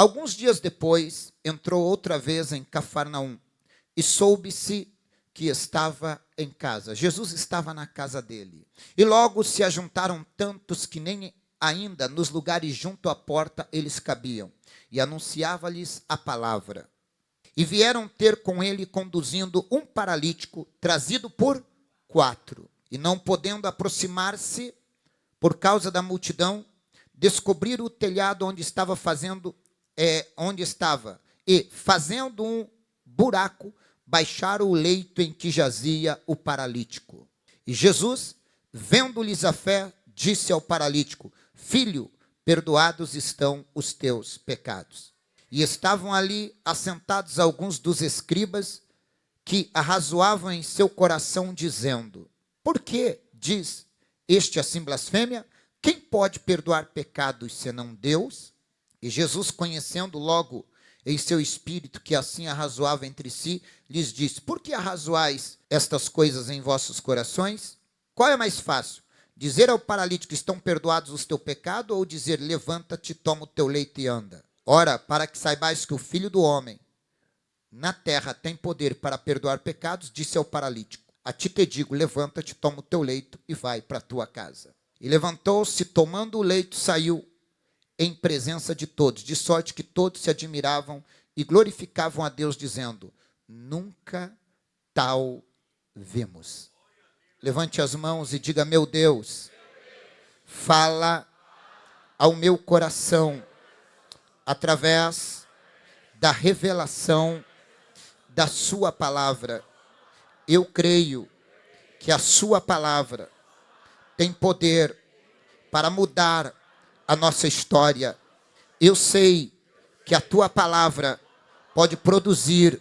Alguns dias depois, entrou outra vez em Cafarnaum e soube-se que estava em casa. Jesus estava na casa dele. E logo se ajuntaram tantos que nem ainda nos lugares junto à porta eles cabiam. E anunciava-lhes a palavra. E vieram ter com ele conduzindo um paralítico, trazido por 4. E não podendo aproximar-se, por causa da multidão, descobriram o telhado onde estava e fazendo um buraco, baixaram o leito em que jazia o paralítico. E Jesus, vendo-lhes a fé, disse ao paralítico: Filho, perdoados estão os teus pecados. E estavam ali assentados alguns dos escribas que arrazoavam em seu coração, dizendo: Por que diz este assim blasfêmia? Quem pode perdoar pecados senão Deus? E Jesus, conhecendo logo em seu espírito que assim arrazoava entre si, lhes disse: Por que arrazoais estas coisas em vossos corações? Qual é mais fácil? Dizer ao paralítico: estão perdoados os teus pecados, ou dizer: levanta-te, toma o teu leito e anda? Ora, para que saibais que o Filho do Homem na terra tem poder para perdoar pecados, disse ao paralítico: a ti te digo, levanta-te, toma o teu leito e vai para a tua casa. E levantou-se, tomando o leito, saiu em presença de todos, de sorte que todos se admiravam e glorificavam a Deus, dizendo: nunca tal vimos. Levante as mãos e diga: meu Deus, fala ao meu coração através da revelação da sua palavra. Eu creio que a sua palavra tem poder para mudar a nossa história. Eu sei que a tua palavra pode produzir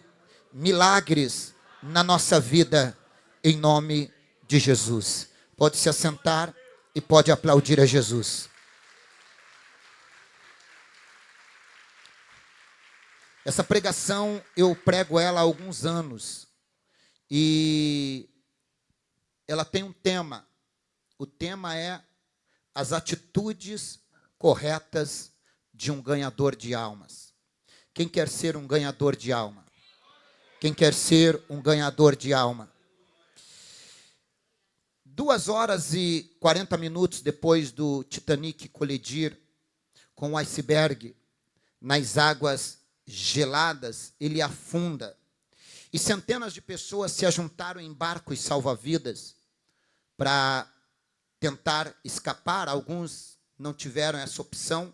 milagres na nossa vida, em nome de Jesus. Pode se assentar e pode aplaudir a Jesus. Essa pregação eu prego ela há alguns anos e ela tem um tema. O tema é as atitudes corretas de um ganhador de almas. Quem quer ser um ganhador de alma? Quem quer ser um ganhador de alma? 2 horas e 40 minutos depois do Titanic colidir com o iceberg nas águas geladas, ele afunda. E centenas de pessoas se ajuntaram em barcos salva-vidas para tentar escapar. Alguns não tiveram essa opção,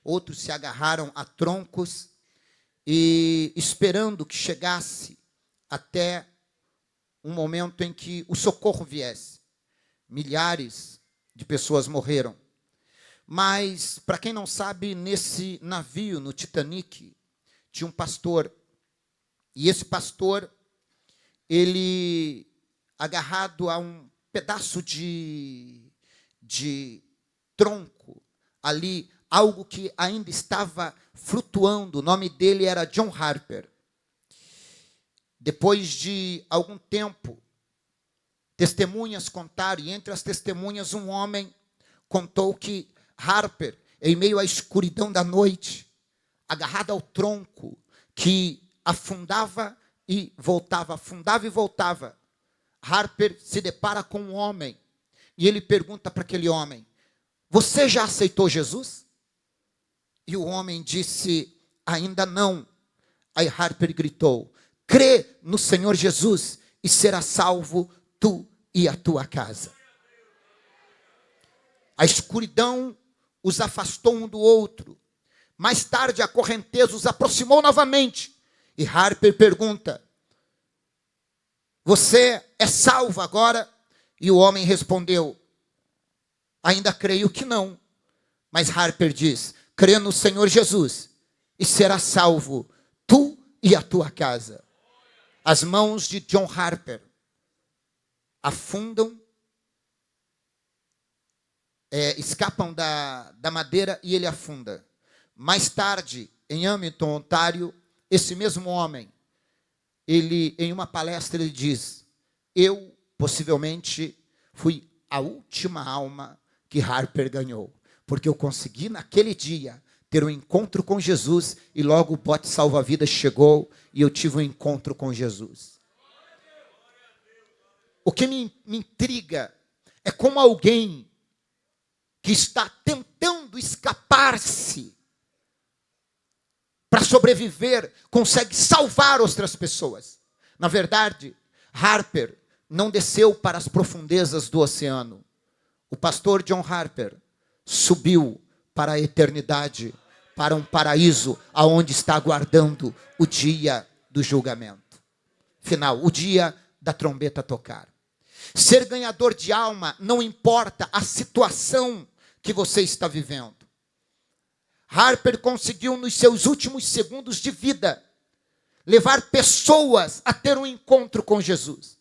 outros se agarraram a troncos e esperando que chegasse até um momento em que o socorro viesse. Milhares de pessoas morreram. Mas, para quem não sabe, nesse navio, no Titanic, tinha um pastor. E esse pastor, ele, agarrado a um pedaço de tronco ali, algo que ainda estava flutuando. O nome dele era John Harper. Depois de algum tempo, testemunhas contaram, e entre as testemunhas um homem contou que Harper, em meio à escuridão da noite, agarrado ao tronco, que afundava e voltava, afundava e voltava, Harper se depara com um homem, e ele pergunta para aquele homem: você já aceitou Jesus? E o homem disse: ainda não. Aí Harper gritou: crê no Senhor Jesus e será salvo tu e a tua casa. A escuridão os afastou um do outro. Mais tarde a correnteza os aproximou novamente. E Harper pergunta: você é salvo agora? E o homem respondeu: ainda creio que não. Mas Harper diz: crê no Senhor Jesus e será salvo tu e a tua casa. As mãos de John Harper afundam, escapam da madeira e ele afunda. Mais tarde, em Hamilton, Ontário, esse mesmo homem, ele, em uma palestra, ele diz: eu, possivelmente, fui a última alma que Harper ganhou, porque eu consegui, naquele dia, ter um encontro com Jesus e logo o bote salva-vidas chegou e eu tive um encontro com Jesus. O que me intriga é como alguém que está tentando escapar-se para sobreviver consegue salvar outras pessoas. Na verdade, Harper não desceu para as profundezas do oceano. O pastor John Harper subiu para a eternidade, para um paraíso aonde está aguardando o dia do julgamento final, o dia da trombeta tocar. Ser ganhador de alma não importa a situação que você está vivendo. Harper conseguiu nos seus últimos segundos de vida levar pessoas a ter um encontro com Jesus.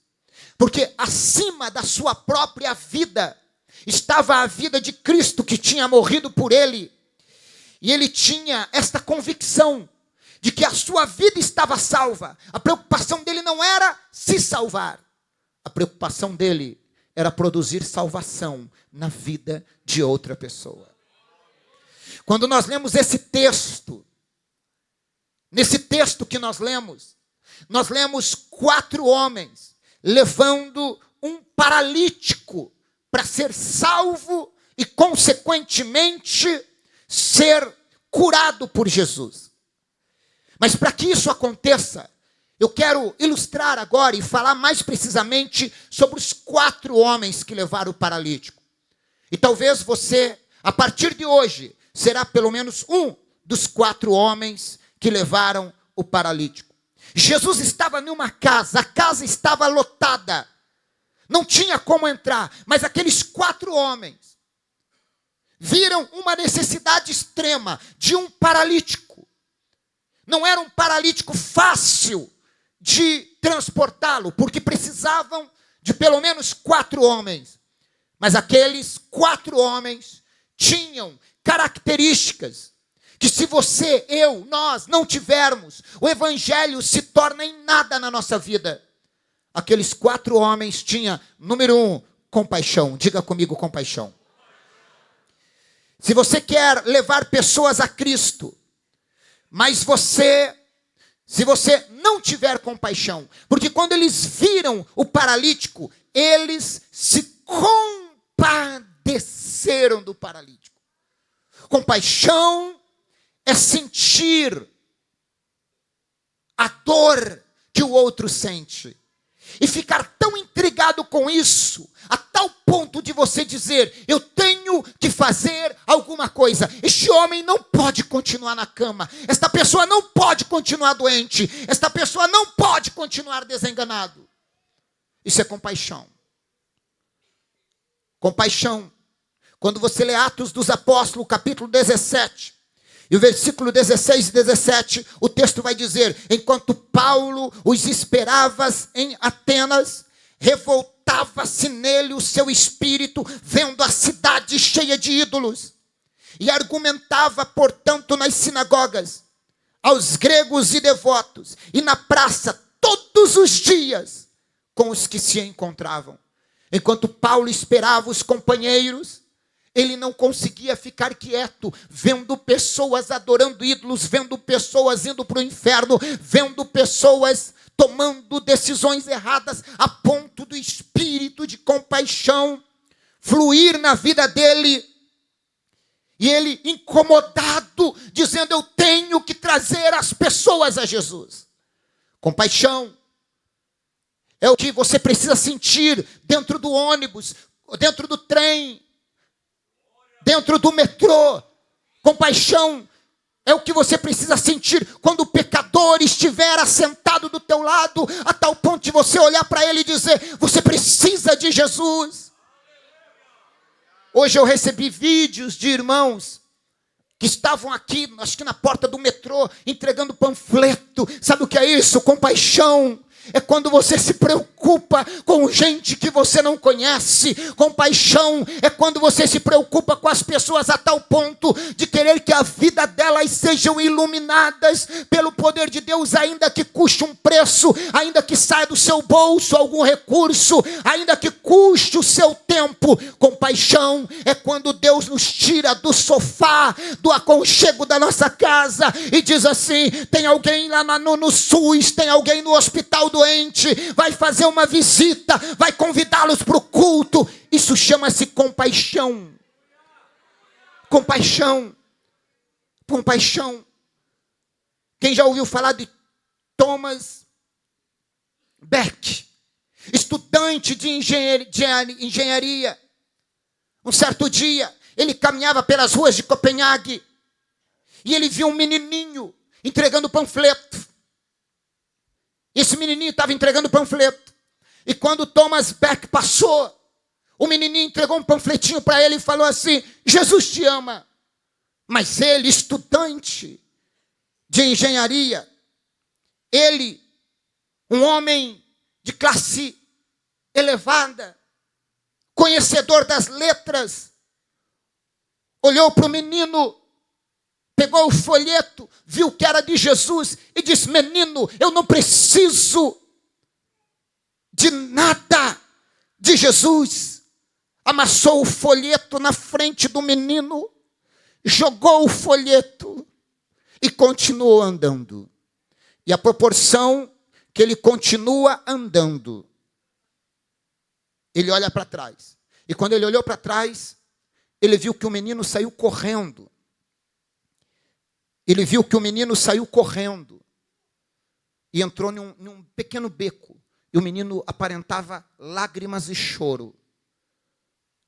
Porque acima da sua própria vida estava a vida de Cristo que tinha morrido por ele. E ele tinha esta convicção de que a sua vida estava salva. A preocupação dele não era se salvar. A preocupação dele era produzir salvação na vida de outra pessoa. Quando nós lemos esse texto, nesse texto que nós lemos 4 homens levando um paralítico para ser salvo e, consequentemente, ser curado por Jesus. Mas para que isso aconteça, eu quero ilustrar agora e falar mais precisamente sobre os 4 homens que levaram o paralítico. E talvez você, a partir de hoje, será pelo menos um dos 4 homens que levaram o paralítico. Jesus estava numa casa, a casa estava lotada. Não tinha como entrar, mas aqueles 4 homens viram uma necessidade extrema de um paralítico. Não era um paralítico fácil de transportá-lo, porque precisavam de pelo menos 4 homens. Mas aqueles 4 homens tinham características que, se você, eu, nós não tivermos, o evangelho se torna em nada na nossa vida. Aqueles 4 homens tinham, número 1, compaixão. Diga comigo, compaixão. Se você quer levar pessoas a Cristo, mas se você não tiver compaixão, porque quando eles viram o paralítico, eles se compadeceram do paralítico. Compaixão é sentir a dor que o outro sente. E ficar tão intrigado com isso, a tal ponto de você dizer, eu tenho que fazer alguma coisa. Este homem não pode continuar na cama. Esta pessoa não pode continuar doente. Esta pessoa não pode continuar desenganado. Isso é compaixão. Compaixão. Quando você lê Atos dos Apóstolos, capítulo 17, e o versículo 16 e 17, o texto vai dizer, enquanto Paulo os esperava em Atenas, revoltava-se nele o seu espírito, vendo a cidade cheia de ídolos, e argumentava, portanto, nas sinagogas, aos gregos e devotos, e na praça, todos os dias, com os que se encontravam. Enquanto Paulo esperava os companheiros, ele não conseguia ficar quieto, vendo pessoas adorando ídolos, vendo pessoas indo para o inferno, vendo pessoas tomando decisões erradas, a ponto do espírito de compaixão fluir na vida dele. E ele, incomodado, dizendo, eu tenho que trazer as pessoas a Jesus. Compaixão é o que você precisa sentir dentro do ônibus, dentro do trem, dentro do metrô. Compaixão é o que você precisa sentir quando o pecador estiver assentado do teu lado, a tal ponto de você olhar para ele e dizer, você precisa de Jesus. Hoje eu recebi vídeos de irmãos que estavam aqui, acho que na porta do metrô, entregando panfleto. Sabe o que é isso? Compaixão. é quando você se preocupa com gente que você não conhece. Compaixão é quando você se preocupa com as pessoas a tal ponto de querer que a vida delas sejam iluminadas pelo poder de Deus, ainda que custe um preço, ainda que saia do seu bolso algum recurso, ainda que custe o seu tempo. Compaixão é quando Deus nos tira do sofá, do aconchego da nossa casa e diz assim: tem alguém lá no SUS, tem alguém no hospital doente, vai fazer uma visita, vai convidá-los para o culto. Isso chama-se compaixão. Compaixão. Compaixão. Quem já ouviu falar de Thomas Beck, estudante de engenharia? Um certo dia, ele caminhava pelas ruas de Copenhague e ele viu um menininho entregando panfleto. Esse menininho estava entregando panfleto. E quando Thomas Beck passou, o menininho entregou um panfletinho para ele e falou assim: Jesus te ama. Mas ele, estudante de engenharia, ele, um homem de classe elevada, conhecedor das letras, olhou para o menino, pegou o folheto, viu que era de Jesus e disse: menino, eu não preciso de nada de Jesus. Amassou o folheto na frente do menino, jogou o folheto e continuou andando. E a proporção que ele continua andando, ele olha para trás. E quando ele olhou para trás, ele viu que o menino saiu correndo. Ele viu que o menino saiu correndo e entrou num pequeno beco. E o menino aparentava lágrimas e choro.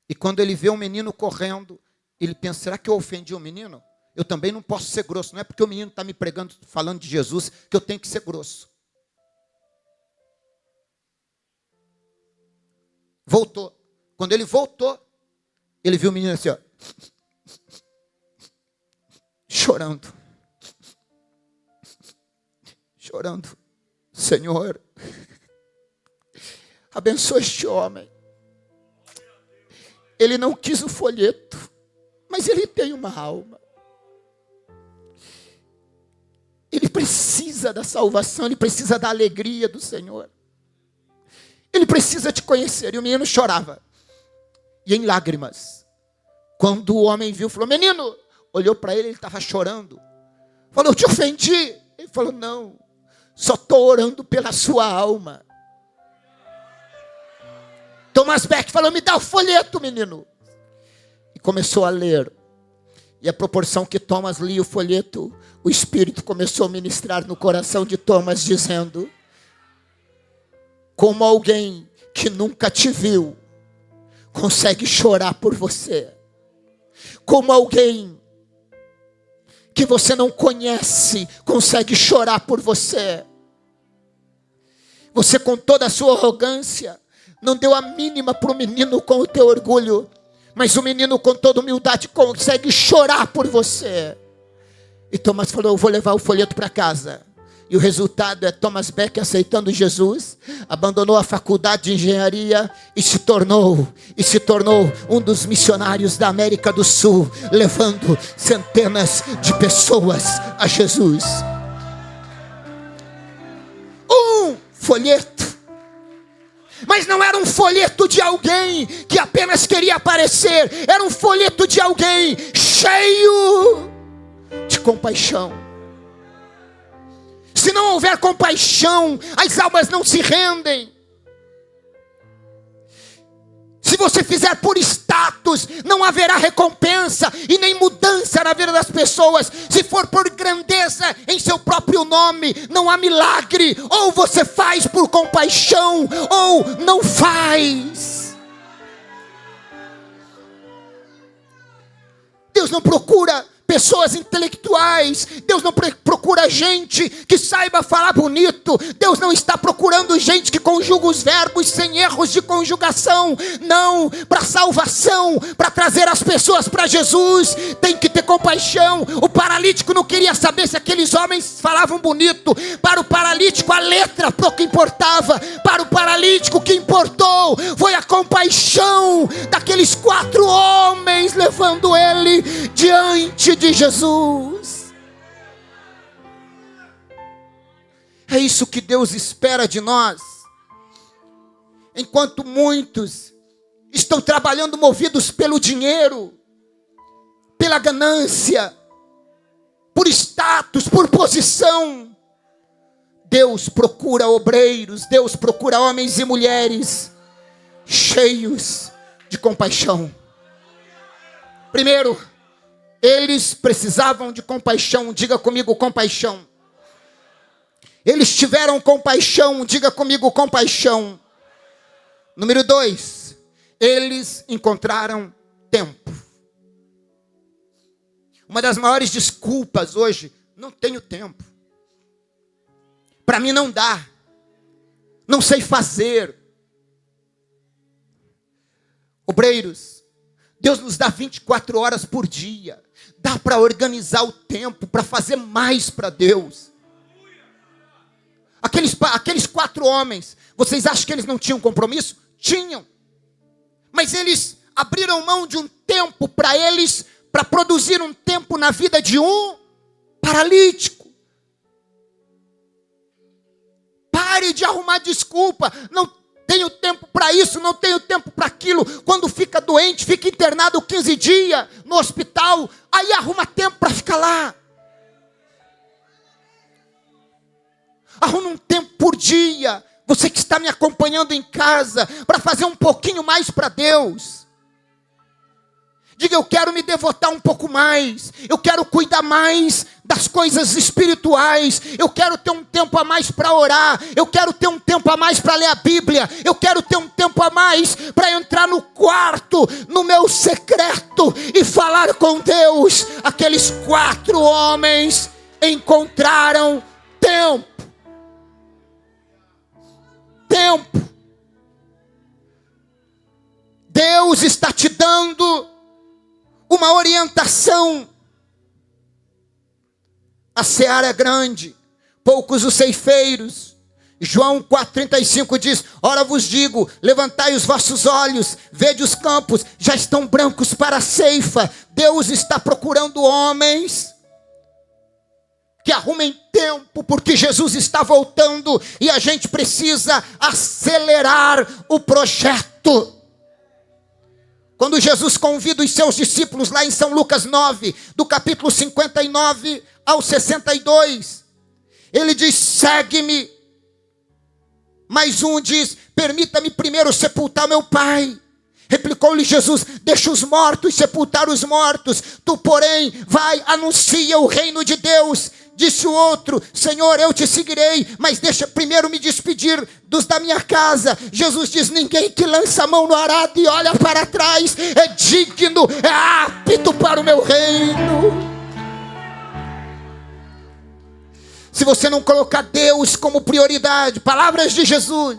E quando ele vê o menino correndo, ele pensa: será que eu ofendi o menino? Eu também não posso ser grosso. Não é porque o menino está me pregando, falando de Jesus, que eu tenho que ser grosso. Voltou. Quando ele voltou, ele viu o menino assim, ó, chorando. Chorando. Senhor, abençoa este homem. Ele não quis o folheto, mas ele tem uma alma. Ele precisa da salvação, ele precisa da alegria do Senhor. Ele precisa te conhecer. E o menino chorava. E em lágrimas. Quando o homem viu, falou: menino, olhou para ele estava chorando. Falou: eu te ofendi. Ele falou: não, só estou orando pela sua alma. Thomas Beck falou: me dá o folheto, menino. E começou a ler. E a proporção que Thomas lia o folheto, o Espírito começou a ministrar no coração de Thomas, dizendo: como alguém que nunca te viu consegue chorar por você. Como alguém que você não conhece consegue chorar por você. Você, com toda a sua arrogância, não deu a mínima para o menino com o teu orgulho, mas o menino, com toda humildade, consegue chorar por você. E Thomas falou: eu vou levar o folheto para casa. E o resultado é Thomas Beck aceitando Jesus, abandonou a faculdade de engenharia e se tornou um dos missionários da América do Sul, levando centenas de pessoas a Jesus. Um folheto. Mas não era um folheto de alguém que apenas queria aparecer. Era um folheto de alguém cheio de compaixão. Se não houver compaixão, as almas não se rendem. Se você fizer por status, não haverá recompensa e nem mudança na vida das pessoas. Se for por grandeza em seu próprio nome, não há milagre. Ou você faz por compaixão, ou não faz. Deus não procura pessoas intelectuais. Deus não procura procura gente que saiba falar bonito. Deus não está procurando gente que conjuga os verbos sem erros de conjugação. Não, para salvação, para trazer as pessoas para Jesus, tem que ter compaixão. O paralítico não queria saber se aqueles homens falavam bonito. Para o paralítico a letra pouco importava. Para o paralítico o que importou foi a compaixão daqueles 4 homens levando ele diante de Jesus. É isso que Deus espera de nós. Enquanto muitos estão trabalhando movidos pelo dinheiro, pela ganância, por status, por posição, Deus procura obreiros, Deus procura homens e mulheres cheios de compaixão. Primeiro, eles precisavam de compaixão. Diga comigo, compaixão. Eles tiveram compaixão. Diga comigo, compaixão. Número 2, eles encontraram tempo. Uma das maiores desculpas hoje: não tenho tempo. Para mim não dá. Não sei fazer. Obreiros, Deus nos dá 24 horas por dia. Dá para organizar o tempo, para fazer mais para Deus. Aqueles 4 homens, vocês acham que eles não tinham compromisso? Tinham. Mas eles abriram mão de um tempo para eles, para produzir um tempo na vida de um paralítico. Pare de arrumar desculpa. Não tenho tempo para isso, não tenho tempo para aquilo. Quando fica doente, fica internado 15 dias no hospital, aí arruma tempo para ficar lá. Arruma um tempo por dia, você que está me acompanhando em casa, para fazer um pouquinho mais para Deus. Diga: eu quero me devotar um pouco mais, eu quero cuidar mais das coisas espirituais, eu quero ter um tempo a mais para orar, eu quero ter um tempo a mais para ler a Bíblia, eu quero ter um tempo a mais para entrar no quarto, no meu secreto e falar com Deus. Aqueles 4 homens encontraram tempo. Tempo. Deus está te dando uma orientação. A seara é grande, poucos os ceifeiros. João 4,35 diz: ora vos digo, levantai os vossos olhos, vede os campos, já estão brancos para a ceifa. Deus está procurando homens que arrumem tempo, porque Jesus está voltando e a gente precisa acelerar o projeto. Quando Jesus convida os seus discípulos lá em São Lucas 9, do capítulo 59 ao 62, ele diz: segue-me. Mas um diz: permita-me primeiro sepultar meu pai. Replicou-lhe Jesus: deixa os mortos sepultar os mortos, tu porém vai, anuncia o reino de Deus. Disse o outro: Senhor, eu te seguirei, mas deixa primeiro me despedir dos da minha casa. Jesus diz: ninguém que lança a mão no arado e olha para trás é digno, é apto para o meu reino. Se você não colocar Deus como prioridade, palavras de Jesus,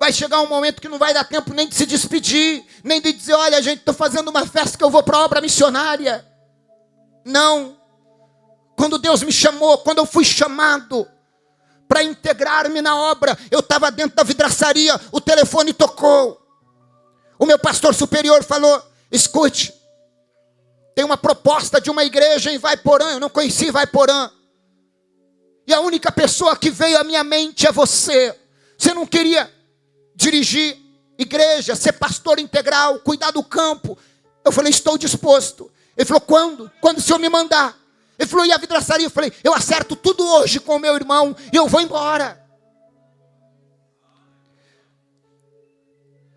vai chegar um momento que não vai dar tempo nem de se despedir, nem de dizer: olha, gente, estou fazendo uma festa que eu vou para a obra missionária. Não. Quando Deus me chamou, quando eu fui chamado para integrar-me na obra, eu estava dentro da vidraçaria, o telefone tocou. O meu pastor superior falou: escute, tem uma proposta de uma igreja em Vaiporã. Eu não conheci Vaiporã. E a única pessoa que veio à minha mente é você. Você não queria dirigir igreja, ser pastor integral, cuidar do campo? Eu falei: estou disposto. Ele falou: quando? Quando o senhor me mandar. Ele falou: e a vidraçaria? Eu falei: eu acerto tudo hoje com o meu irmão e eu vou embora.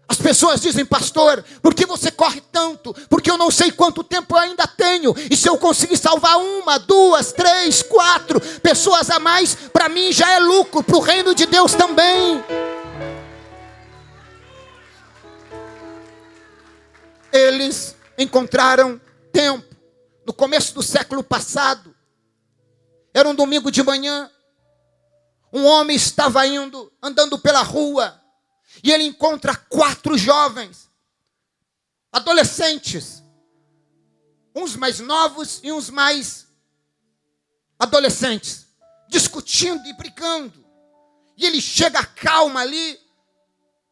As pessoas dizem: pastor, por que você corre tanto? Porque eu não sei quanto tempo eu ainda tenho. E se eu conseguir salvar 1, 2, 3, 4 pessoas a mais, para mim já é lucro, para o reino de Deus também. Eles encontraram tempo. No começo do século passado, Era um domingo de manhã. Um homem estava andando pela rua, e ele encontra 4 jovens, adolescentes, uns mais novos e uns mais adolescentes, discutindo e brigando. E ele chega calma ali,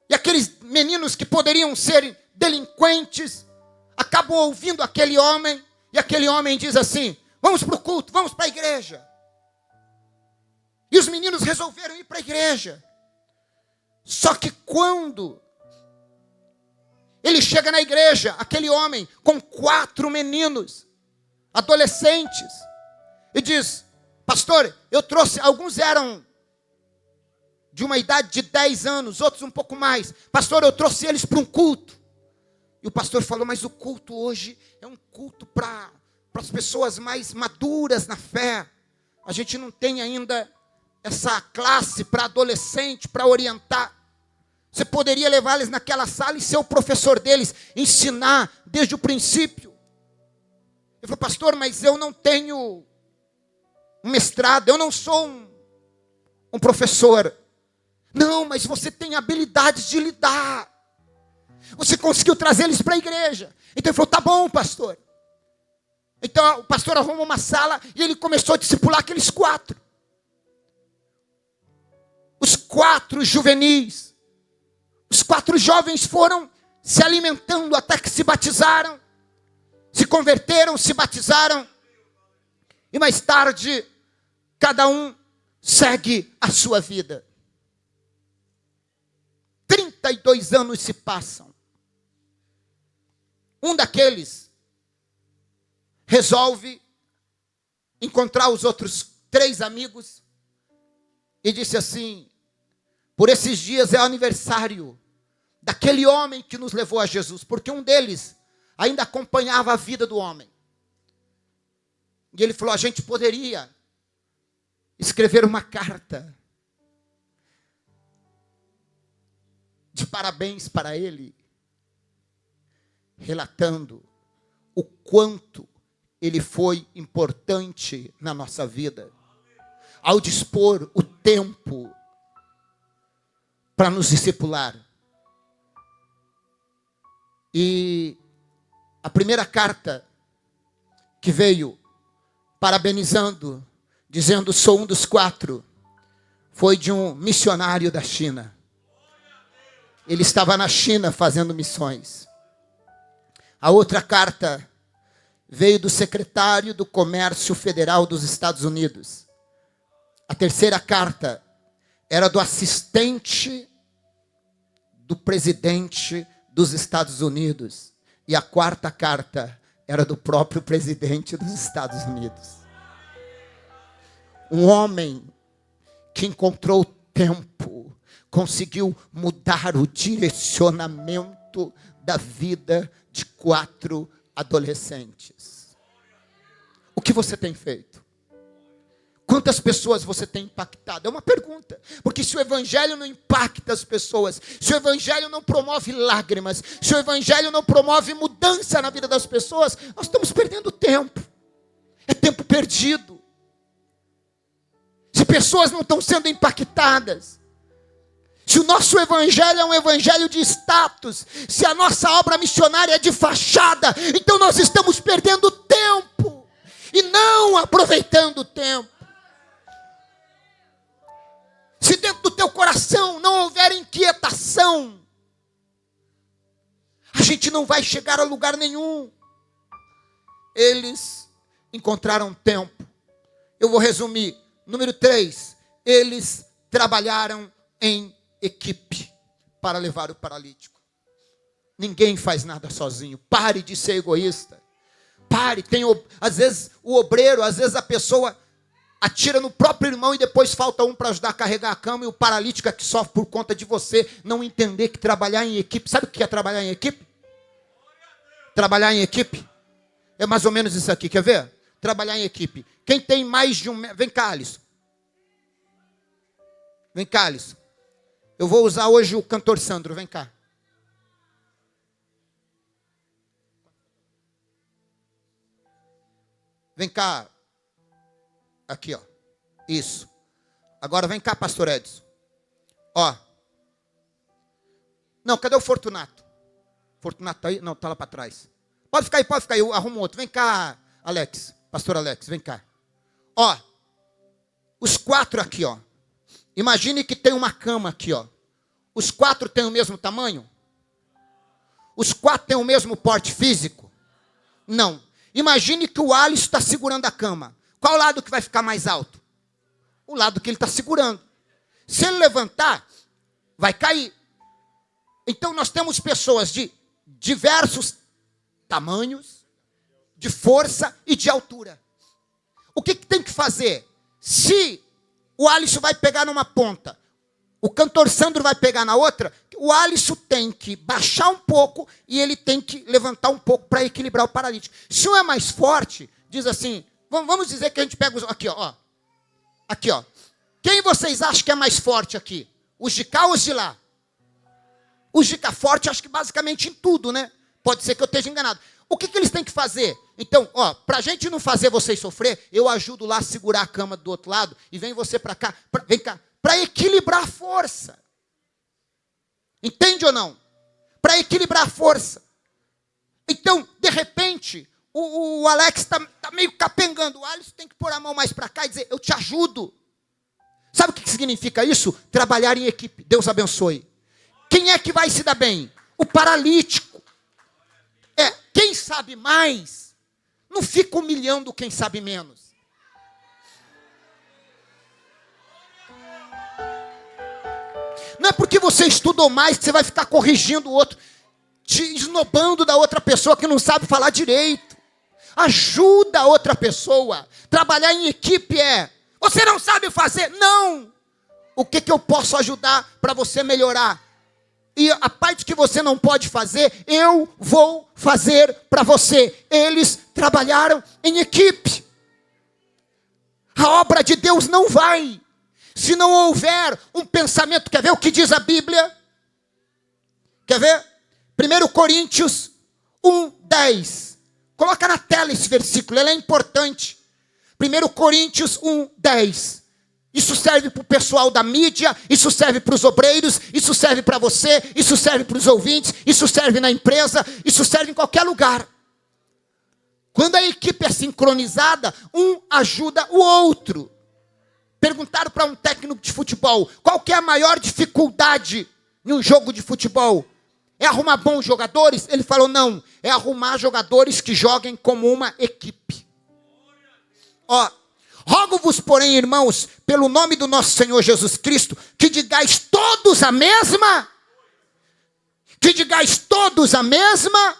e aqueles meninos que poderiam ser delinquentes, acabam ouvindo aquele homem, e aquele homem diz assim: vamos para o culto, vamos para a igreja. E os meninos resolveram ir para a igreja. Só que quando ele chega na igreja, aquele homem com 4 meninos, adolescentes, e diz: pastor, eu trouxe, alguns eram de uma idade de 10 anos, outros um pouco mais. Pastor, eu trouxe eles para um culto. E o pastor falou: mas o culto hoje é um culto para as pessoas mais maduras na fé. A gente não tem ainda essa classe para adolescente, para orientar. Você poderia levá-los naquela sala e ser o professor deles, ensinar desde o princípio. Ele falou: pastor, mas eu não tenho um mestrado, eu não sou um professor. Não, mas você tem habilidades de lidar. Você conseguiu trazer eles para a igreja. Então ele falou: tá bom, pastor. Então o pastor arrumou uma sala e ele começou a discipular aqueles 4. Os 4 juvenis. Os 4 jovens foram se alimentando até que se batizaram. Se converteram, se batizaram. E mais tarde, cada um segue a sua vida. 32 anos se passam. Um daqueles resolve encontrar os outros 3 amigos e disse assim: por esses dias é o aniversário daquele homem que nos levou a Jesus, porque um deles ainda acompanhava a vida do homem. E ele falou: a gente poderia escrever uma carta de parabéns para ele, relatando o quanto ele foi importante na nossa vida, ao dispor o tempo para nos discipular. E a primeira carta que veio parabenizando, dizendo: sou um dos 4, foi de um missionário da China. Ele estava na China fazendo missões. A outra carta veio do secretário do Comércio Federal dos Estados Unidos. A terceira carta era do assistente do presidente dos Estados Unidos. E a quarta carta era do próprio presidente dos Estados Unidos. Um homem que encontrou tempo, conseguiu mudar o direcionamento da vida de 4 adolescentes. O que você tem feito? Quantas pessoas você tem impactado? É uma pergunta. Porque se o evangelho não impacta as pessoas, se o evangelho não promove lágrimas, se o evangelho não promove mudança na vida das pessoas, nós estamos perdendo tempo. É tempo perdido. Se pessoas não estão sendo impactadas, se o nosso evangelho é um evangelho de status, se a nossa obra missionária é de fachada, então nós estamos perdendo tempo e não aproveitando o tempo. Se dentro do teu coração não houver inquietação, a gente não vai chegar a lugar nenhum. Eles encontraram tempo. Eu vou resumir. Número 3, eles trabalharam em equipe para levar o paralítico. Ninguém faz nada sozinho. Pare de ser egoísta. Pare. Às vezes o obreiro, às vezes a pessoa atira no próprio irmão e depois falta um para ajudar a carregar a cama, e o paralítico é que sofre por conta de você não entender que trabalhar em equipe. Sabe o que é trabalhar em equipe? Trabalhar em equipe é mais ou menos isso aqui, quer ver? Trabalhar em equipe. Quem tem mais de um... Vem cá, Alisson. Vem cá, Alisson. Eu vou usar hoje o cantor Sandro, vem cá. Vem cá. Aqui, ó. Isso. Agora vem cá, pastor Edson. Ó. Não, cadê o Fortunato? Fortunato tá aí? Não, tá lá para trás. Pode ficar aí, eu arrumo outro. Vem cá, Alex. Pastor Alex, vem cá. Ó. Os 4 aqui, ó. Imagine que tem uma cama aqui, ó. Os 4 têm o mesmo tamanho? Os 4 têm o mesmo porte físico? Não. Imagine que o Alisson está segurando a cama. Qual lado que vai ficar mais alto? O lado que ele está segurando. Se ele levantar, vai cair. Então nós temos pessoas de diversos tamanhos, de força e de altura. O que tem que fazer? Se o Alisson vai pegar numa ponta, o cantor Sandro vai pegar na outra, o Alisson tem que baixar um pouco e ele tem que levantar um pouco para equilibrar o paralítico. Se um é mais forte, diz assim, vamos dizer que a gente pega os... Aqui, ó. Aqui, ó. Quem vocês acham que é mais forte aqui? Os de cá ou os de lá? Os de cá forte, acho que basicamente em tudo, né? Pode ser que eu esteja enganado. O que eles têm que fazer? Então, ó, para a gente não fazer vocês sofrer, eu ajudo lá a segurar a cama do outro lado e vem você para cá, vem cá, para equilibrar a força. Entende ou não? Para equilibrar a força. Então, de repente, o Alex está meio capengando. O Alisson tem que pôr a mão mais para cá e dizer, eu te ajudo. Sabe o que significa isso? Trabalhar em equipe. Deus abençoe. Quem é que vai se dar bem? O paralítico. Quem sabe mais, não fica humilhando quem sabe menos. Não é porque você estudou mais que você vai ficar corrigindo o outro, te esnobando da outra pessoa que não sabe falar direito. Ajuda a outra pessoa. Trabalhar em equipe você não sabe fazer? Não. O que eu posso ajudar para você melhorar? E a parte que você não pode fazer, eu vou fazer para você. Eles trabalharam em equipe. A obra de Deus não vai se não houver um pensamento. Quer ver o que diz a Bíblia? Quer ver? 1 Coríntios 1:10. Coloca na tela esse versículo, ele é importante. 1 Coríntios 1:10. Isso serve para o pessoal da mídia, isso serve para os obreiros, isso serve para você, isso serve para os ouvintes, isso serve na empresa, isso serve em qualquer lugar. Quando a equipe é sincronizada, um ajuda o outro. Perguntaram para um técnico de futebol, qual que é a maior dificuldade em um jogo de futebol? É arrumar bons jogadores? Ele falou, não, é arrumar jogadores que joguem como uma equipe. Ó, rogo-vos, porém, irmãos, pelo nome do nosso Senhor Jesus Cristo, que digais todos a mesma. Que digais todos a mesma.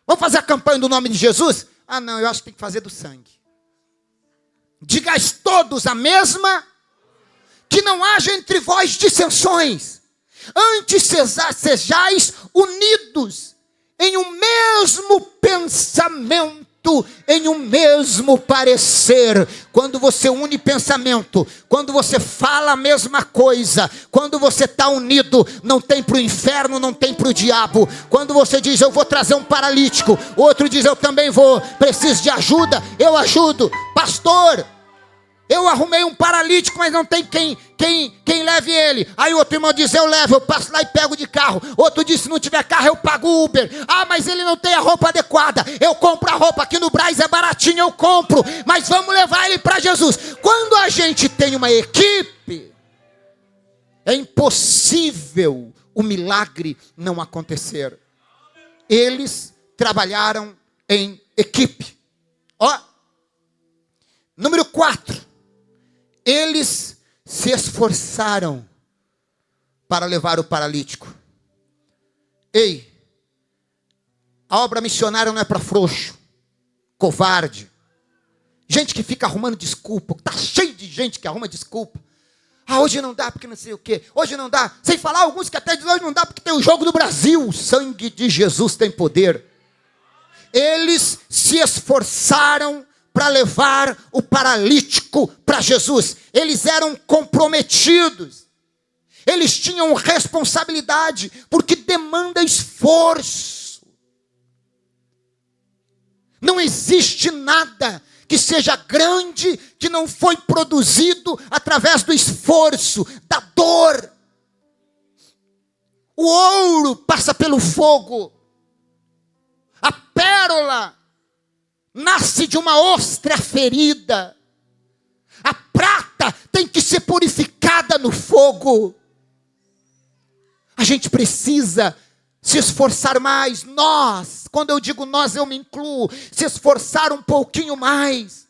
Vamos fazer a campanha do nome de Jesus? Ah, não, eu acho que tem que fazer do sangue. Digais todos a mesma. Que não haja entre vós dissensões. Antes sejais unidos em um mesmo pensamento, em um mesmo parecer. Quando você une pensamento, quando você fala a mesma coisa, quando você está unido, não tem para o inferno, não tem para o diabo. Quando você diz, eu vou trazer um paralítico, o outro diz, eu também vou, preciso de ajuda, eu ajudo. Pastor, eu arrumei um paralítico, mas não tem quem leve ele. Aí o outro irmão diz, eu levo, eu passo lá e pego de carro. Outro diz, se não tiver carro, eu pago o Uber. Ah, mas ele não tem a roupa adequada. Eu compro a roupa, aqui no Brás é baratinho, eu compro. Mas vamos levar ele para Jesus. Quando a gente tem uma equipe, é impossível o milagre não acontecer. Eles trabalharam em equipe. Ó, número 4. Eles se esforçaram para levar o paralítico. Ei, a obra missionária não é para frouxo, covarde, gente que fica arrumando desculpa. Está cheio de gente que arruma desculpa. Ah, hoje não dá porque não sei o quê. Hoje não dá. Sem falar alguns que até dizem, hoje não dá porque tem o jogo do Brasil. O sangue de Jesus tem poder. Eles se esforçaram para levar o paralítico para Jesus. Eles eram comprometidos. Eles tinham responsabilidade, porque demanda esforço. Não existe nada que seja grande, que não foi produzido através do esforço, da dor. O ouro passa pelo fogo. A pérola nasce de uma ostra ferida. A prata tem que ser purificada no fogo. A gente precisa se esforçar mais. Nós, quando eu digo nós, eu me incluo. Se esforçar um pouquinho mais.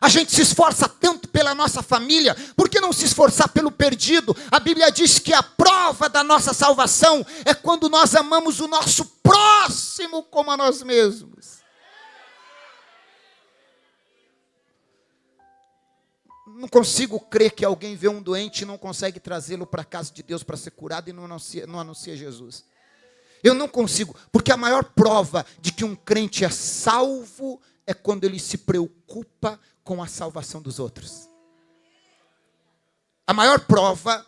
A gente se esforça tanto pela nossa família, por que não se esforçar pelo perdido? A Bíblia diz que a prova da nossa salvação é quando nós amamos o nosso próximo como a nós mesmos. Não consigo crer que alguém vê um doente e não consegue trazê-lo para a casa de Deus para ser curado e não anuncia Jesus. Eu não consigo, porque a maior prova de que um crente é salvo é quando ele se preocupa com a salvação dos outros. A maior prova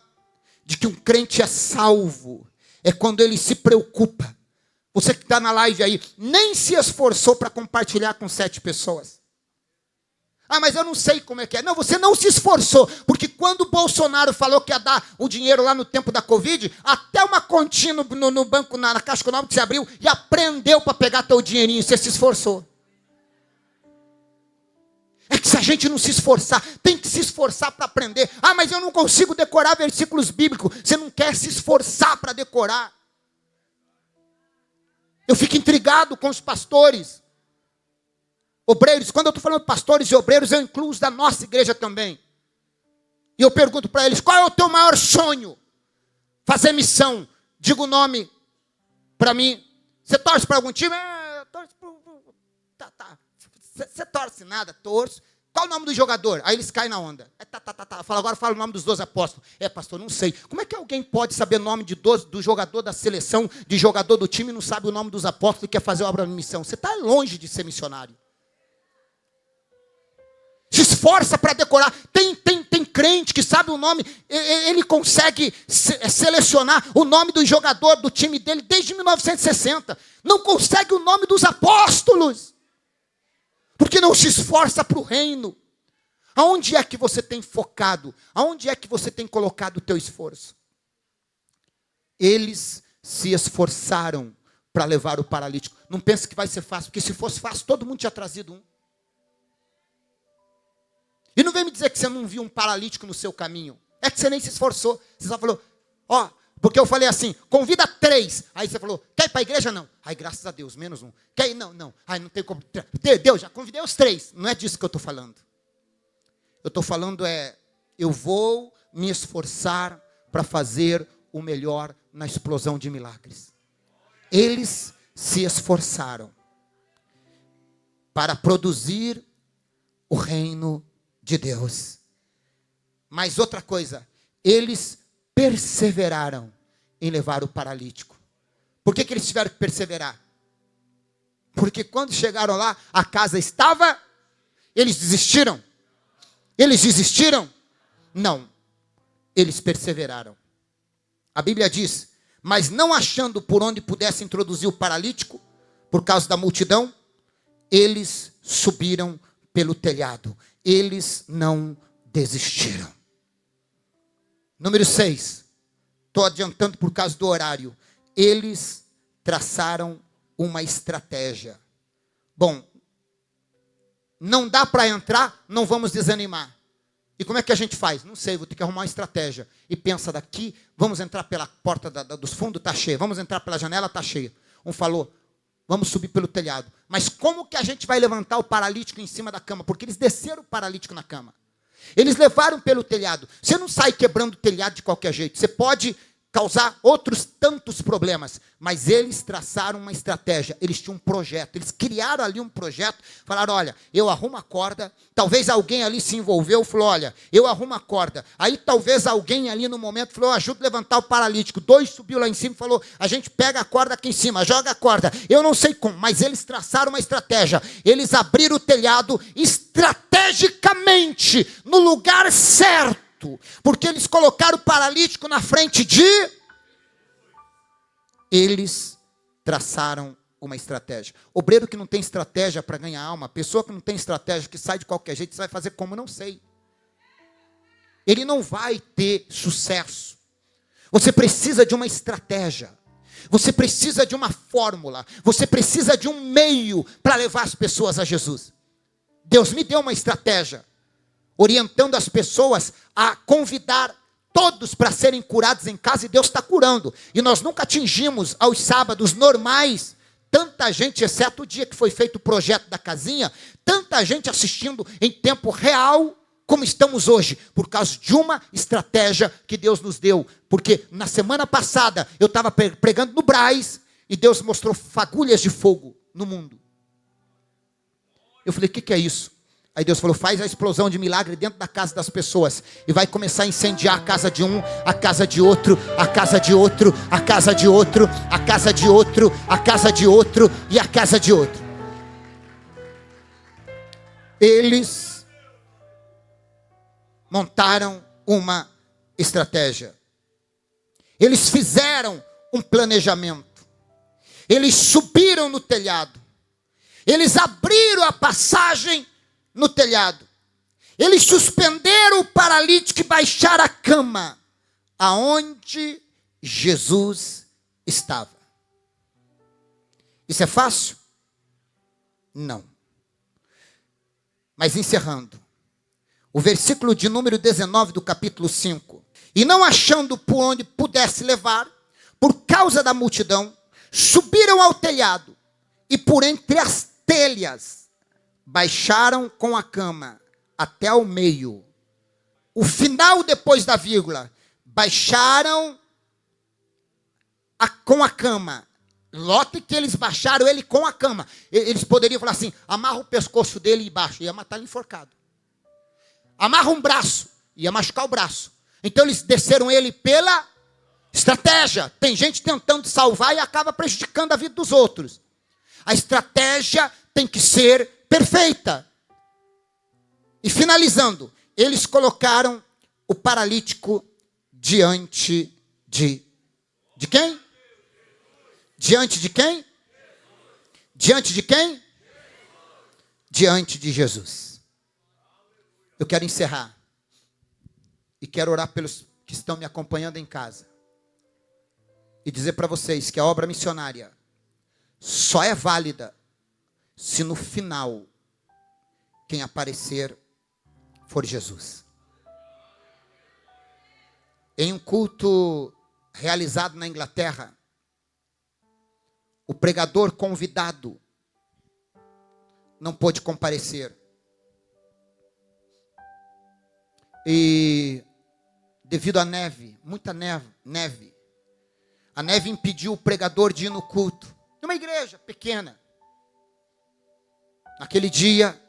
de que um crente é salvo é quando ele se preocupa. Você que está na live aí, nem se esforçou para compartilhar com 7 pessoas. Ah, mas eu não sei como é que é. Não, você não se esforçou, porque quando o Bolsonaro falou que ia dar o dinheiro lá no tempo da Covid, até uma continha no banco, na Caixa Econômica que você abriu, e aprendeu para pegar teu dinheirinho, você se esforçou. É que se a gente não se esforçar, tem que se esforçar para aprender. Ah, mas eu não consigo decorar versículos bíblicos. Você não quer se esforçar para decorar. Eu fico intrigado com os pastores. Obreiros, quando eu estou falando de pastores e obreiros, eu incluo os da nossa igreja também. E eu pergunto para eles, qual é o teu maior sonho? Fazer missão. Diga o nome para mim. Você torce para algum time? Eu torço para... Tá. Você torce nada, torço. Qual o nome do jogador? Aí eles caem na onda. Agora fala o nome dos 12 apóstolos. Pastor, não sei. Como é que alguém pode saber o nome do jogador da seleção, de jogador do time, e não sabe o nome dos apóstolos e quer fazer obra de missão? Você está longe de ser missionário. Se esforça para decorar. Tem crente que sabe o nome, ele consegue selecionar o nome do jogador do time dele desde 1960. Não consegue o nome dos apóstolos. Porque não se esforça para o reino. Aonde é que você tem focado? Aonde é que você tem colocado o teu esforço? Eles se esforçaram para levar o paralítico. Não pense que vai ser fácil, porque se fosse fácil, todo mundo tinha trazido um. E não vem me dizer que você não viu um paralítico no seu caminho. É que você nem se esforçou. Você só falou, porque eu falei assim, convida 3. Aí você falou, quer ir para a igreja? Não. Ai, graças a Deus, menos um. Quer ir? Não. Ai, não tem como. Deus, já convidei os 3. Não é disso que eu estou falando. Eu estou falando eu vou me esforçar para fazer o melhor na explosão de milagres. Eles se esforçaram para produzir o reino de Deus. Mas outra coisa, eles perseveraram em levar o paralítico. Por que eles tiveram que perseverar? Porque quando chegaram lá, a casa estava... Eles desistiram? Eles desistiram? Não. Eles perseveraram. A Bíblia diz, mas não achando por onde pudesse introduzir o paralítico, por causa da multidão, eles subiram pelo telhado. Eles não desistiram. Número 6. Estou adiantando por causa do horário. Eles traçaram uma estratégia. Bom, não dá para entrar, não vamos desanimar. E como é que a gente faz? Não sei, vou ter que arrumar uma estratégia. E pensa daqui, vamos entrar pela porta dos fundos, está cheia. Vamos entrar pela janela, está cheia. Um falou, vamos subir pelo telhado. Mas como que a gente vai levantar o paralítico em cima da cama? Porque eles desceram o paralítico na cama. Eles levaram pelo telhado. Você não sai quebrando o telhado de qualquer jeito. Você pode causar outros tantos problemas. Mas eles traçaram uma estratégia. Eles tinham um projeto. Eles criaram ali um projeto. Falaram, olha, eu arrumo a corda. Talvez alguém ali se envolveu. Falou, olha, eu arrumo a corda. Aí talvez alguém ali no momento falou, ajuda a levantar o paralítico. 2 subiu lá em cima e falou, a gente pega a corda aqui em cima, joga a corda. Eu não sei como, mas eles traçaram uma estratégia. Eles abriram o telhado estrategicamente no lugar certo. Porque eles colocaram o paralítico na frente de... Eles traçaram uma estratégia. Obreiro que não tem estratégia para ganhar alma, pessoa que não tem estratégia, que sai de qualquer jeito, você vai fazer como? Não sei. Ele não vai ter sucesso. Você precisa de uma estratégia. Você precisa de uma fórmula. Você precisa de um meio para levar as pessoas a Jesus. Deus me deu uma estratégia, orientando as pessoas a convidar todos para serem curados em casa, e Deus está curando. E nós nunca atingimos aos sábados normais tanta gente, exceto o dia que foi feito o projeto da casinha, tanta gente assistindo em tempo real, como estamos hoje, por causa de uma estratégia que Deus nos deu. Porque na semana passada eu estava pregando no Brás, e Deus mostrou fagulhas de fogo no mundo. Eu falei, o que é isso? Aí Deus falou, faz a explosão de milagre dentro da casa das pessoas, e vai começar a incendiar a casa de um, a casa de outro, a casa de outro, a casa de outro, a casa de outro, a casa de outro e a casa de outro. Eles montaram uma estratégia. Eles fizeram um planejamento. Eles subiram no telhado. Eles abriram a passagem no telhado. Eles suspenderam o paralítico e baixaram a cama aonde Jesus estava. Isso é fácil? Não. Mas encerrando, o versículo de número 19 do capítulo 5. E não achando por onde pudesse levar, por causa da multidão, subiram ao telhado, e por entre as telhas baixaram com a cama até ao meio. O final depois da vírgula. Baixaram com a cama. Note que eles baixaram ele com a cama. Eles poderiam falar assim, amarra o pescoço dele embaixo, ia matar ele enforcado. Amarra um braço, ia machucar o braço. Então eles desceram ele pela estratégia. Tem gente tentando salvar e acaba prejudicando a vida dos outros. A estratégia tem que ser perfeita. E finalizando, eles colocaram o paralítico diante de quem? Diante de quem? Diante de quem? Diante de Jesus. Eu quero encerrar. E quero orar pelos que estão me acompanhando em casa. E dizer para vocês que a obra missionária só é válida se no final quem aparecer for Jesus. Em um culto realizado na Inglaterra, o pregador convidado não pôde comparecer. E devido à neve, muita neve, a neve impediu o pregador de ir no culto. Numa igreja pequena. Naquele dia,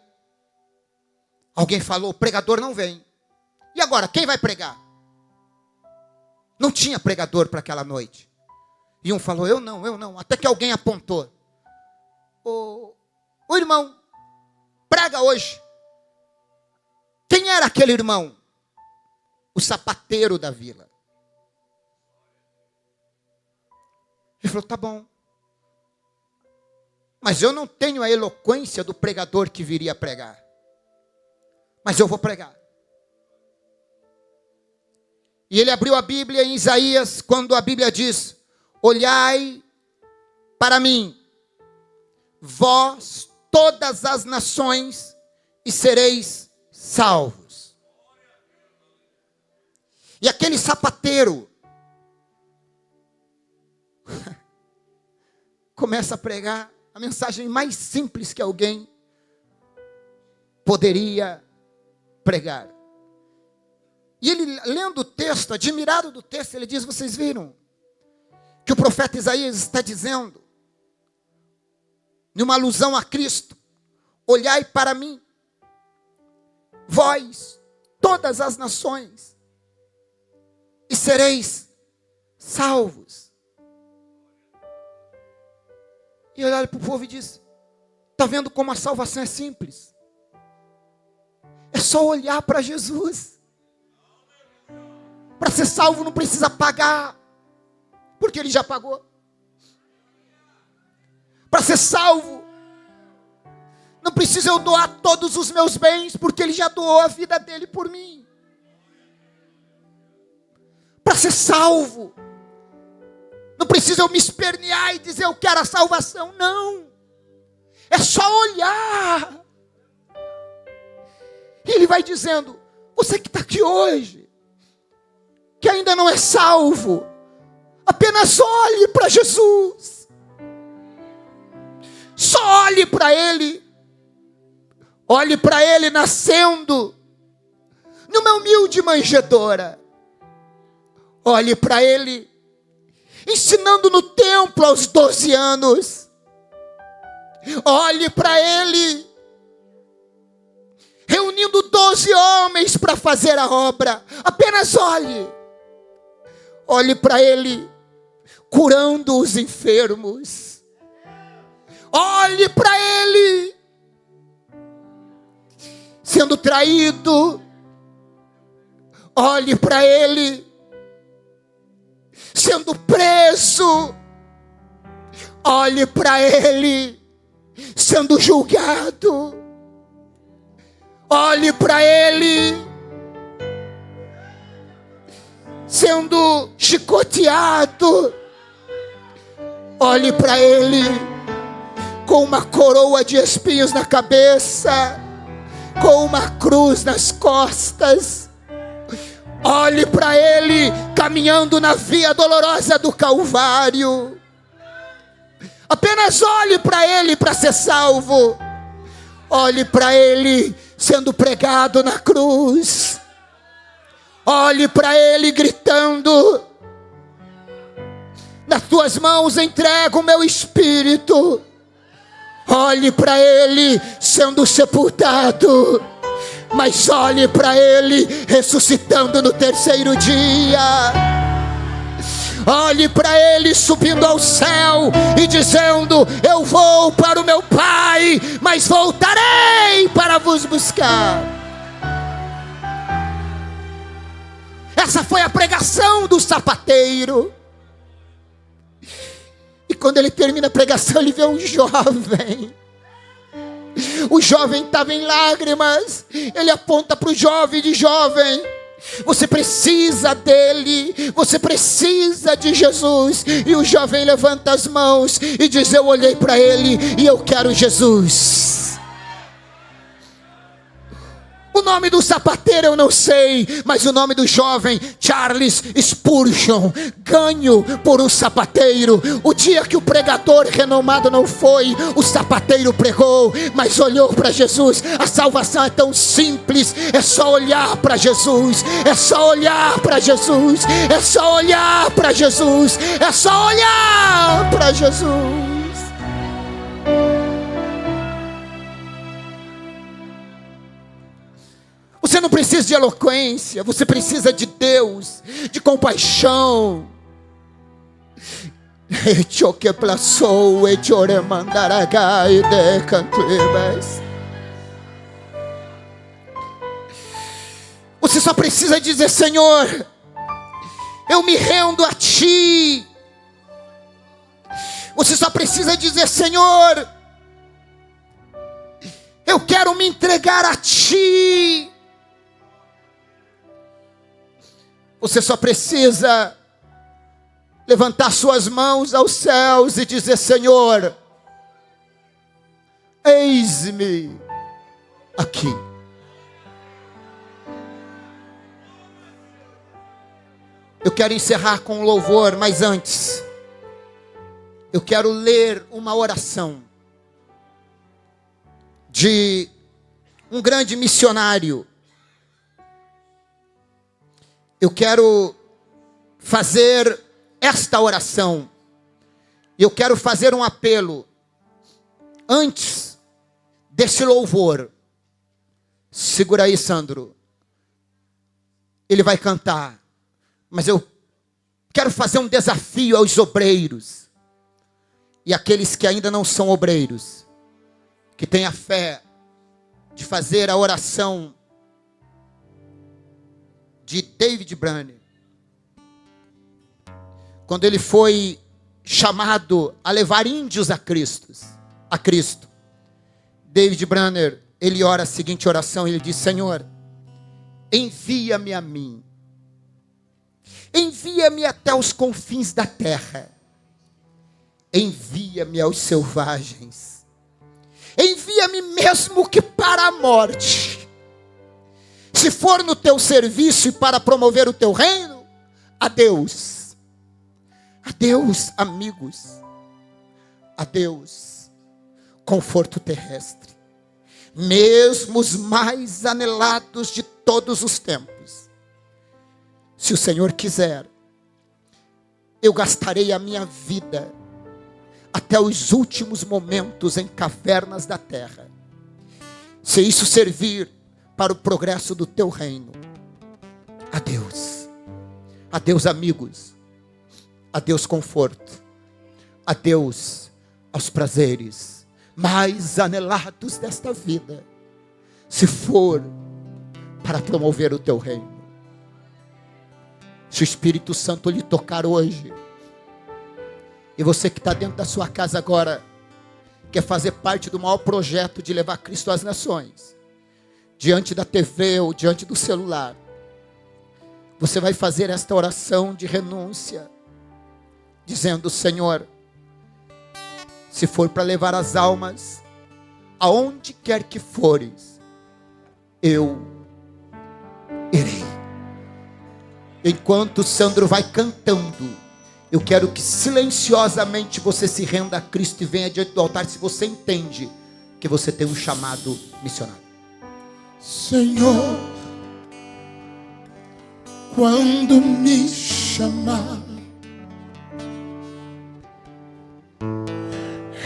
alguém falou, o pregador não vem. E agora, quem vai pregar? Não tinha pregador para aquela noite. E um falou, eu não. Até que alguém apontou. O irmão, prega hoje. Quem era aquele irmão? O sapateiro da vila. Ele falou, tá bom. Mas eu não tenho a eloquência do pregador que viria pregar. Mas eu vou pregar. E ele abriu a Bíblia em Isaías, quando a Bíblia diz, olhai para mim, vós todas as nações, e sereis salvos. E aquele sapateiro começa a pregar a mensagem mais simples que alguém poderia pregar. E ele, lendo o texto, admirado do texto, ele diz, vocês viram que o profeta Isaías está dizendo, numa alusão a Cristo, olhai para mim, vós, todas as nações, e sereis salvos. E ele olha para o povo e diz, está vendo como a salvação é simples? É só olhar para Jesus. Para ser salvo não precisa pagar, porque ele já pagou. Para ser salvo, não precisa eu doar todos os meus bens, porque Ele já doou a vida dele por mim. Para ser salvo, não precisa eu me espernear e dizer eu quero a salvação, não. É só olhar. E Ele vai dizendo, você que está aqui hoje, que ainda não é salvo, apenas olhe para Jesus. Só olhe para Ele. Olhe para Ele nascendo numa humilde manjedoura. Olhe para Ele ensinando no templo aos 12 anos. Olhe para Ele reunindo 12 homens para fazer a obra. Apenas olhe. Olhe para Ele curando os enfermos. Olhe para Ele sendo traído. Olhe para Ele sendo preso. Olhe para Ele sendo julgado. Olhe para Ele sendo chicoteado. Olhe para Ele com uma coroa de espinhos na cabeça, com uma cruz nas costas. Olhe para Ele caminhando na via dolorosa do Calvário. Apenas olhe para Ele para ser salvo. Olhe para Ele sendo pregado na cruz. Olhe para Ele gritando, nas tuas mãos entrego o meu espírito. Olhe para Ele sendo sepultado, mas olhe para Ele ressuscitando no terceiro dia. Olhe para Ele subindo ao céu e dizendo, eu vou para o meu Pai, mas voltarei para vos buscar. Essa foi a pregação do sapateiro. E quando ele termina a pregação, ele vê um jovem. O jovem estava em lágrimas. Ele aponta para o jovem e diz, jovem, você precisa dele, você precisa de Jesus. E o jovem levanta as mãos e diz, eu olhei para ele e eu quero Jesus. O nome do sapateiro eu não sei, mas o nome do jovem, Charles Spurgeon, ganho por um sapateiro. O dia que o pregador renomado não foi, o sapateiro pregou, mas olhou para Jesus. A salvação é tão simples, é só olhar para Jesus, é só olhar para Jesus, é só olhar para Jesus, é só olhar para Jesus. Você não precisa de eloquência, você precisa de Deus, de compaixão. Você só precisa dizer, Senhor, eu me rendo a Ti. Você só precisa dizer, Senhor, eu quero me entregar a Ti. Você só precisa levantar suas mãos aos céus e dizer, Senhor, eis-me aqui. Eu quero encerrar com um louvor, mas antes, eu quero ler uma oração de um grande missionário. Eu quero fazer esta oração. E eu quero fazer um apelo. Antes desse louvor. Segura aí, Sandro. Ele vai cantar. Mas eu quero fazer um desafio aos obreiros. E aqueles que ainda não são obreiros. Que têm a fé de fazer a oração de David Brainerd, quando ele foi chamado a levar índios a Cristo. David Branner, ele ora a seguinte oração, ele diz: Senhor, envia-me a mim. Envia-me até os confins da terra. Envia-me aos selvagens. Envia-me mesmo que para a morte. Se for no teu serviço e para promover o teu reino, adeus. Adeus, amigos. Adeus, conforto terrestre. Mesmo os mais anelados de todos os tempos. Se o Senhor quiser, eu gastarei a minha vida até os últimos momentos em cavernas da terra. Se isso servir para o progresso do teu reino. Adeus. Adeus, amigos. Adeus, conforto. Adeus aos prazeres mais anelados desta vida. Se for para promover o teu reino. Se o Espírito Santo lhe tocar hoje, e você que está dentro da sua casa agora, quer fazer parte do maior projeto de levar Cristo às nações, diante da TV ou diante do celular, você vai fazer esta oração de renúncia, dizendo: Senhor, se for para levar as almas, aonde quer que fores, eu irei. Enquanto o Sandro vai cantando, eu quero que silenciosamente você se renda a Cristo e venha diante do altar, se você entende que você tem um chamado missionário. Senhor, quando me chamar,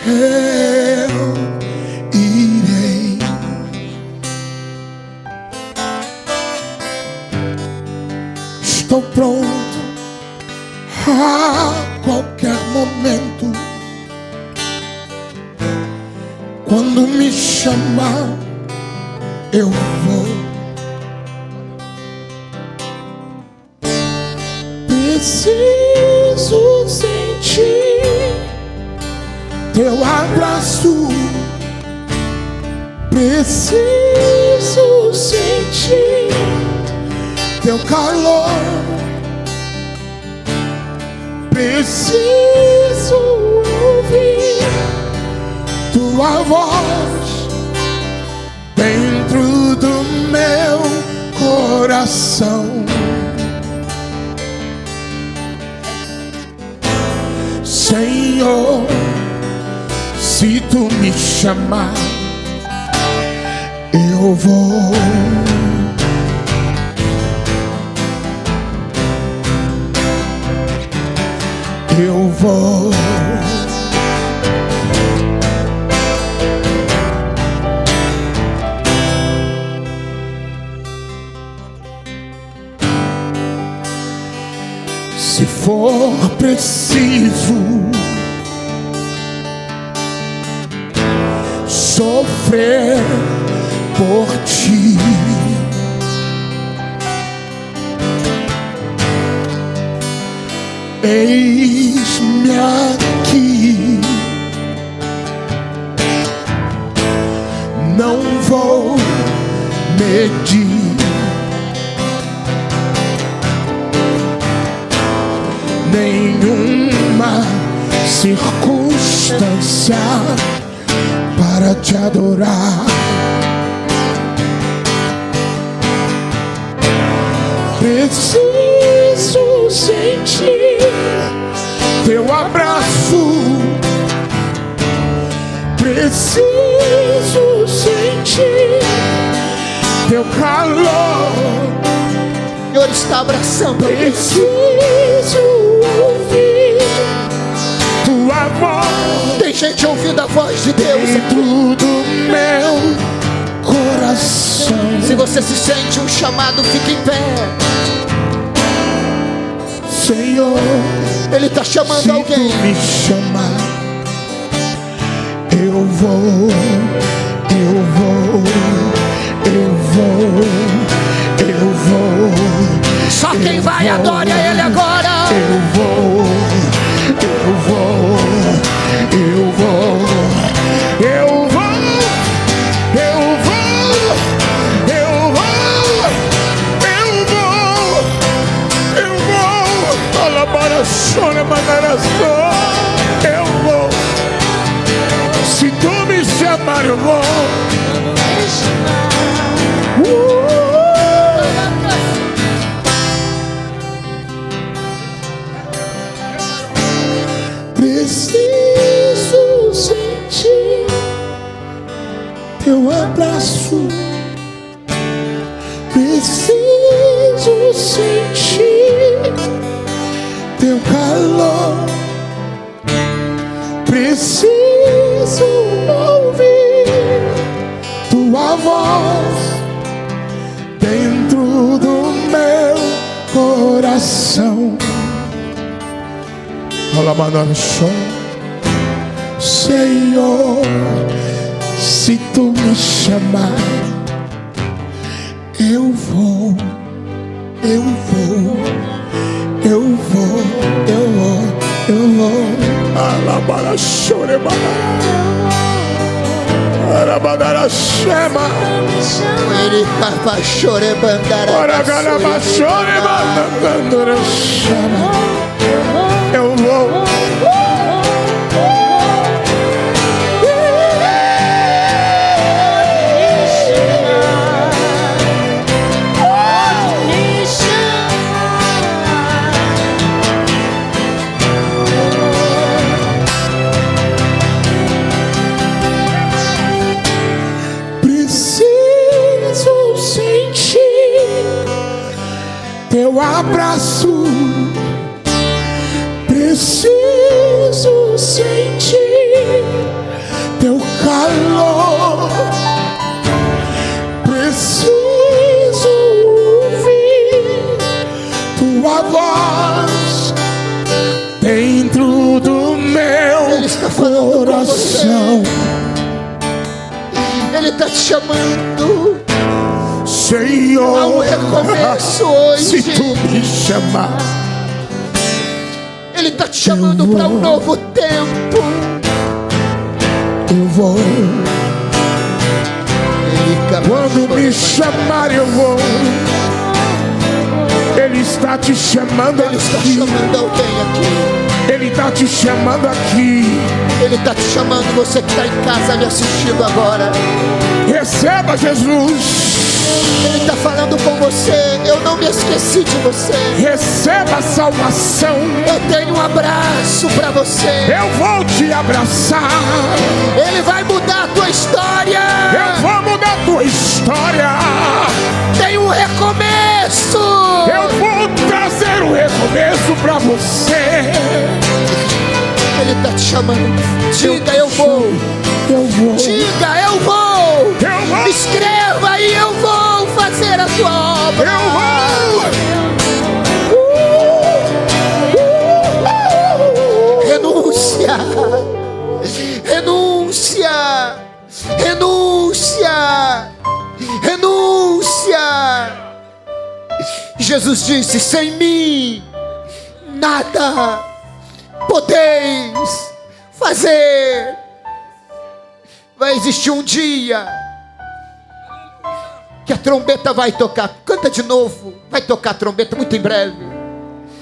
eu irei. Estou pronto a qualquer momento. Quando me chamar, eu vou. Preciso sentir teu abraço. Preciso sentir teu calor. Preciso ouvir tua voz dentro do meu coração. Senhor, se tu me chamar, eu vou. Eu vou. Se for preciso sofrer por ti, eis-me aqui. Não vou medir nenhuma circunstância para te adorar. Preciso sentir teu abraço. Preciso sentir teu calor. O Senhor está abraçando. Preciso ouvir tua voz. Tem gente ouvindo a voz de Deus dentro do meu coração. Se você se sente um chamado, fique em pé. Senhor, Ele está chamando se alguém. tu me chamar, eu vou, eu vou, eu vou, eu vou. Só quem vai, adore a Ele agora. Eu vou, eu vou. Preciso sentir teu calor, preciso ouvir tua voz dentro do meu coração. Senhor, se tu me chamar, eu vou, eu vou, eu vou, eu vou, eu vou. Alabara choreba, arabara chama, Ele capa chorebandara. ora galaba choreba, andandora chama. Eu vou. Teu abraço, preciso sentir teu calor, preciso ouvir tua voz dentro do meu coração. Ele está te chamando. Senhor, há um recomeço hoje. se tu me chamar, Ele está te chamando para um novo tempo. eu vou. Quando me chamar, eu vou. Ele está te chamando Ele está aqui. chamando alguém aqui. Ele está te chamando aqui. Ele está te chamando, você que está em casa me assistindo agora. Receba Jesus. Ele está falando com você. Eu não me esqueci de você. Receba a salvação. Eu tenho um abraço para você. Eu vou te abraçar. Ele vai mudar a tua história. Eu vou mudar a tua história. Tem um recomeço. Eu vou trazer um recomeço para você. Ele está te chamando. Diga, eu vou. Eu vou. Diga, eu vou. Eu vou. Escreva aí, eu vou fazer a tua obra. Eu vou. Renúncia. Renúncia. Renúncia. Renúncia. Jesus disse: sem mim nada podeis fazer. Vai existir um dia que a trombeta vai tocar. Canta de novo. Vai tocar a trombeta muito em breve.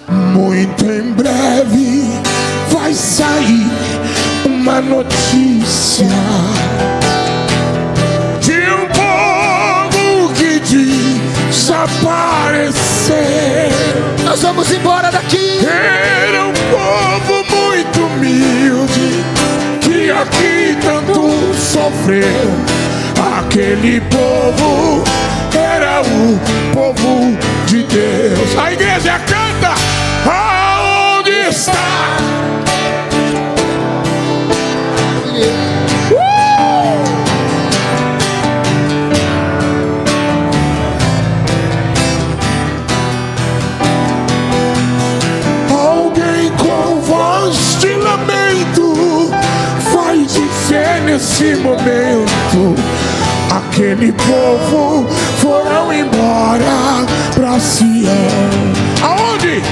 Muito em breve vai sair uma notícia de um povo que desapareceu. Nós vamos embora daqui. Era um povo muito humilde que aqui tanto sofreu. Aquele povo era o povo de Deus. A igreja canta: aonde está? Alguém com voz de lamento vai dizer nesse momento: aquele povo foram embora pra Sião. Aonde?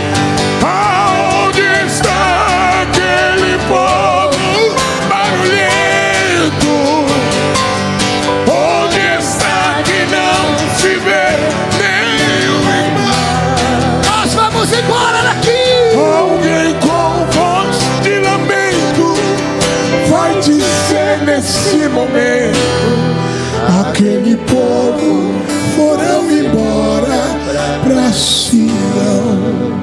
Aonde está aquele povo barulhento? Onde está que não se vê nenhum irmão? Nós vamos embora daqui. Alguém com voz de lamento vai dizer nesse momento: aquele povo foram embora pra Sião.